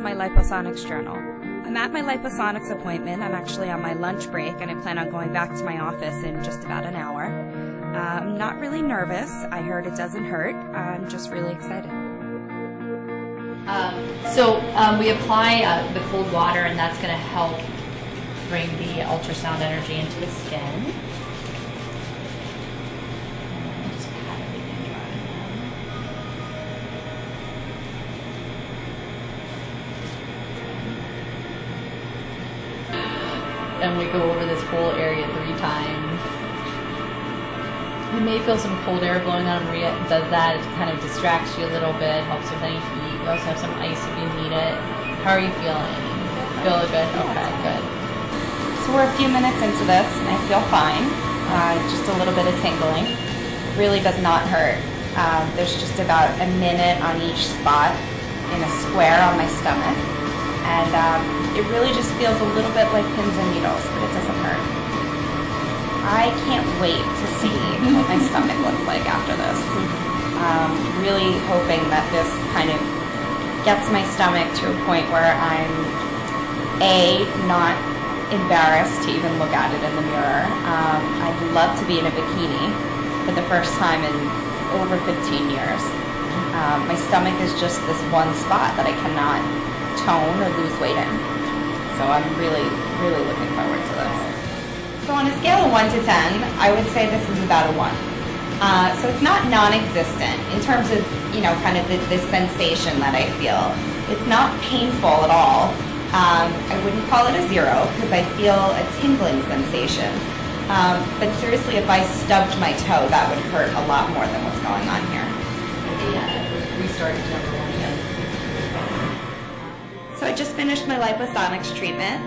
my Liposonix journal. I'm at my Liposonix appointment. I'm actually on my lunch break, and I plan on going back to my office in just about an hour. I'm not really nervous. I heard it doesn't hurt. I'm just really excited. We apply the cold water, and that's going to help bring the ultrasound energy into the skin. Just pat everything dry. And we go over this whole area 3 times. You may feel some cold air blowing on. Maria does that. It kind of distracts you a little bit, helps with any heat. We also have some ice if you need it. How are you feeling? Feel good? Okay, good. So we're a few minutes into this, and I feel fine. Just a little bit of tingling. Really does not hurt. There's just about a minute on each spot in a square on my stomach. And it really just feels a little bit like pins and needles, but it doesn't hurt. I can't wait to see what my stomach looks like after this. Really hoping that this kind of gets my stomach to a point where I'm not embarrassed to even look at it in the mirror. I'd love to be in a bikini for the first time in over 15 years. My stomach is just this one spot that I cannot tone or lose weight in. So I'm really, really looking forward to this. So on a scale of 1 to 10, I would say this is about a 1. So it's not non-existent in terms of, kind of the sensation that I feel. It's not painful at all. I wouldn't call it a 0 because I feel a tingling sensation. But seriously, if I stubbed my toe, that would hurt a lot more than what's going on here. Restart to number 1 again. So I just finished my Liposonix treatment.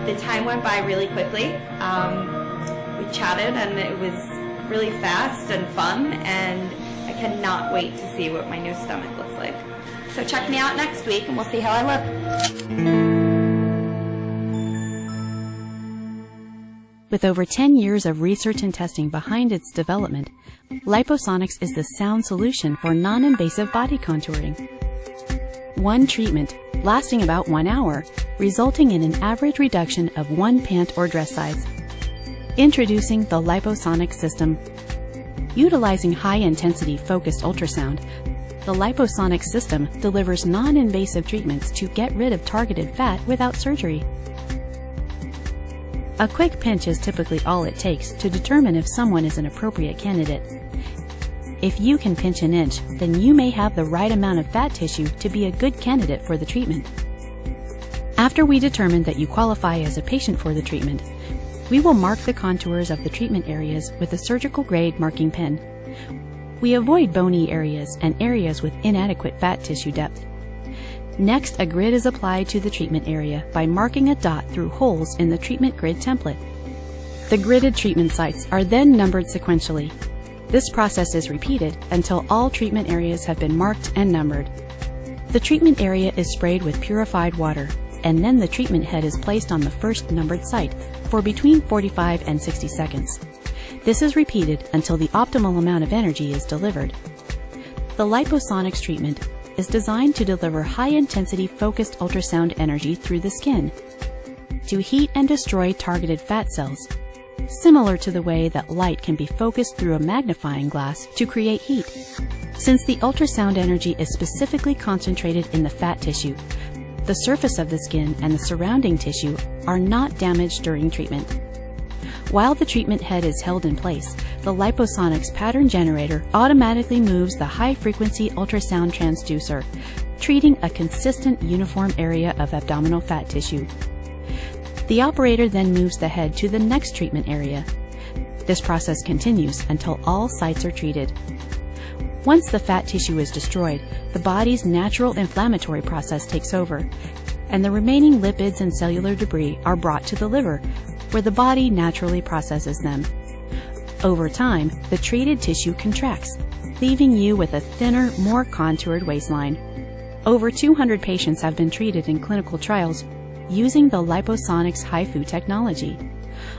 The time went by really quickly. We chatted, and it was really fast and fun, and I cannot wait to see what my new stomach looks like. So check me out next week, and we'll see how I look. With over 10 years of research and testing behind its development, Liposonix is the sound solution for non-invasive body contouring. One treatment, lasting about 1 hour, resulting in an average reduction of 1 pant or dress size. Introducing the Liposonix system. Utilizing high-intensity focused ultrasound, the Liposonix system delivers non-invasive treatments to get rid of targeted fat without surgery. A quick pinch is typically all it takes to determine if someone is an appropriate candidate. If you can pinch an inch, then you may have the right amount of fat tissue to be a good candidate for the treatment. After we determine that you qualify as a patient for the treatment, we will mark the contours of the treatment areas with a surgical-grade marking pen. We avoid bony areas and areas with inadequate fat tissue depth. Next, a grid is applied to the treatment area by marking a dot through holes in the treatment grid template. The gridded treatment sites are then numbered sequentially. This process is repeated until all treatment areas have been marked and numbered. The treatment area is sprayed with purified water, and then the treatment head is placed on the first numbered site for between 45 and 60 seconds. This is repeated until the optimal amount of energy is delivered. The Liposonix treatment is designed to deliver high-intensity focused ultrasound energy through the skin to heat and destroy targeted fat cells, similar to the way that light can be focused through a magnifying glass to create heat. Since the ultrasound energy is specifically concentrated in the fat tissue, the surface of the skin and the surrounding tissue are not damaged during treatment. While the treatment head is held in place, the Liposonix pattern generator automatically moves the high-frequency ultrasound transducer, treating a consistent uniform area of abdominal fat tissue. The operator then moves the head to the next treatment area. This process continues until all sites are treated. Once the fat tissue is destroyed, the body's natural inflammatory process takes over, and the remaining lipids and cellular debris are brought to the liver, where the body naturally processes them. Over time, the treated tissue contracts, leaving you with a thinner, more contoured waistline. Over 200 patients have been treated in clinical trials using the Liposonix HIFU technology.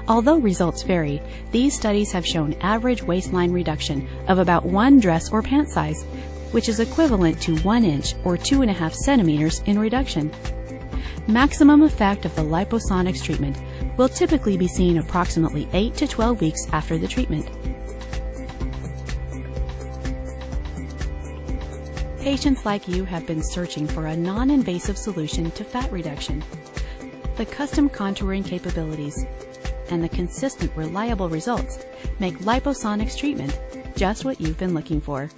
Although results vary, these studies have shown average waistline reduction of about 1 dress or pant size, which is equivalent to 1 inch or 2.5 centimeters in reduction. Maximum effect of the Liposonix treatment will typically be seen approximately 8 to 12 weeks after the treatment. Patients like you have been searching for a non-invasive solution to fat reduction. The custom contouring capabilities and the consistent, reliable results make Liposonix treatment just what you've been looking for.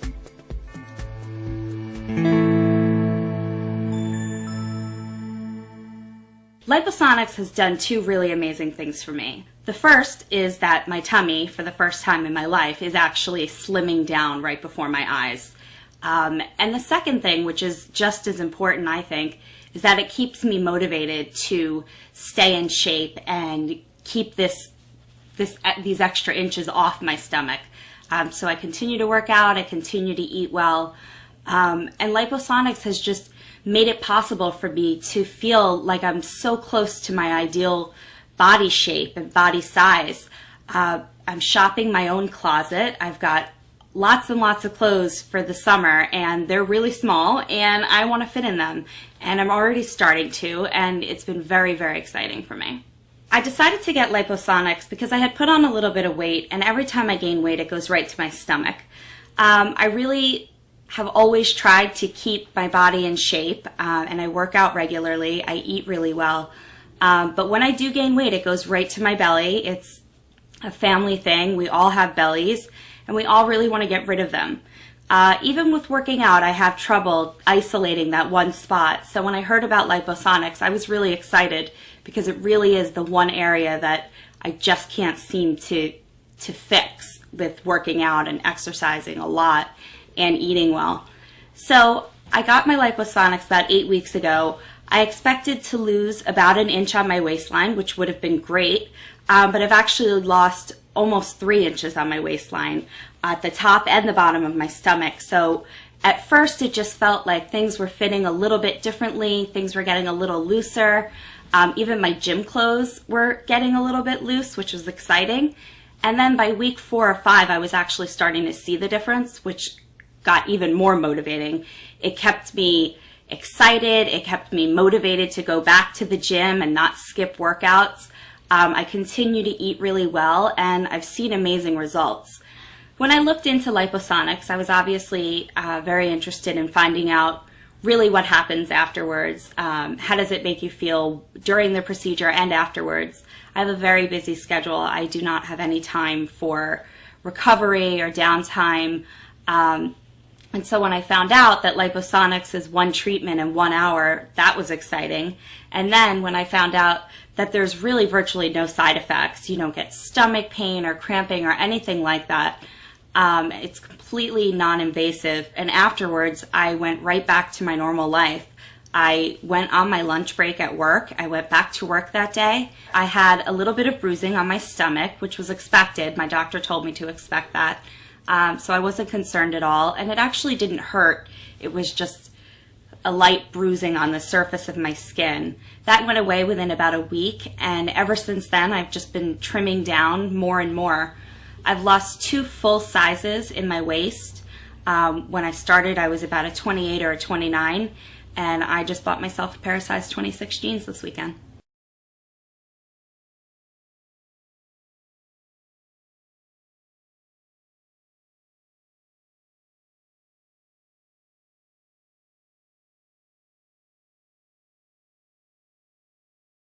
Liposonix has done two really amazing things for me. The first is that my tummy, for the first time in my life, is actually slimming down right before my eyes. And the second thing, which is just as important, I think, is that it keeps me motivated to stay in shape and keep these extra inches off my stomach. So I continue to work out, I continue to eat well, and Liposonix has just made it possible for me to feel like I'm so close to my ideal body shape and body size. I'm shopping my own closet. I've got lots and lots of clothes for the summer, and they're really small, and I want to fit in them, and I'm already starting to, and it's been very, very exciting for me. I decided to get Liposonix because I had put on a little bit of weight, and every time I gain weight, it goes right to my stomach. I really have always tried to keep my body in shape, and I work out regularly. I eat really well. But when I do gain weight, it goes right to my belly. It's a family thing. We all have bellies, and we all really want to get rid of them. Even with working out, I have trouble isolating that one spot. So when I heard about Liposonix, I was really excited because it really is the one area that I just can't seem to fix with working out and exercising a lot and eating well. So I got my Liposonix about 8 weeks ago. I expected to lose about an inch on my waistline, which would have been great, but I've actually lost almost 3 inches on my waistline at the top and the bottom of my stomach. So at first it just felt like things were fitting a little bit differently, things were getting a little looser. Even my gym clothes were getting a little bit loose, which was exciting. And then by week 4 or 5, I was actually starting to see the difference, which got even more motivating. It kept me excited, it kept me motivated to go back to the gym and not skip workouts. I continue to eat really well, and I've seen amazing results. When I looked into Liposonix, I was obviously very interested in finding out really what happens afterwards. How does it make you feel during the procedure and afterwards? I have a very busy schedule. I do not have any time for recovery or downtime. And so when I found out that Liposonix is one treatment in 1 hour, that was exciting. And then when I found out that there's really virtually no side effects, you don't get stomach pain or cramping or anything like that, it's completely non-invasive. And afterwards, I went right back to my normal life. I went on my lunch break at work. I went back to work that day. I had a little bit of bruising on my stomach, which was expected. My doctor told me to expect that. So I wasn't concerned at all, and it actually didn't hurt. It was just a light bruising on the surface of my skin. That went away within about a week, and ever since then I've just been trimming down more and more. I've lost 2 full sizes in my waist. When I started, I was about a 28 or a 29, and I just bought myself a pair of size 26 jeans this weekend.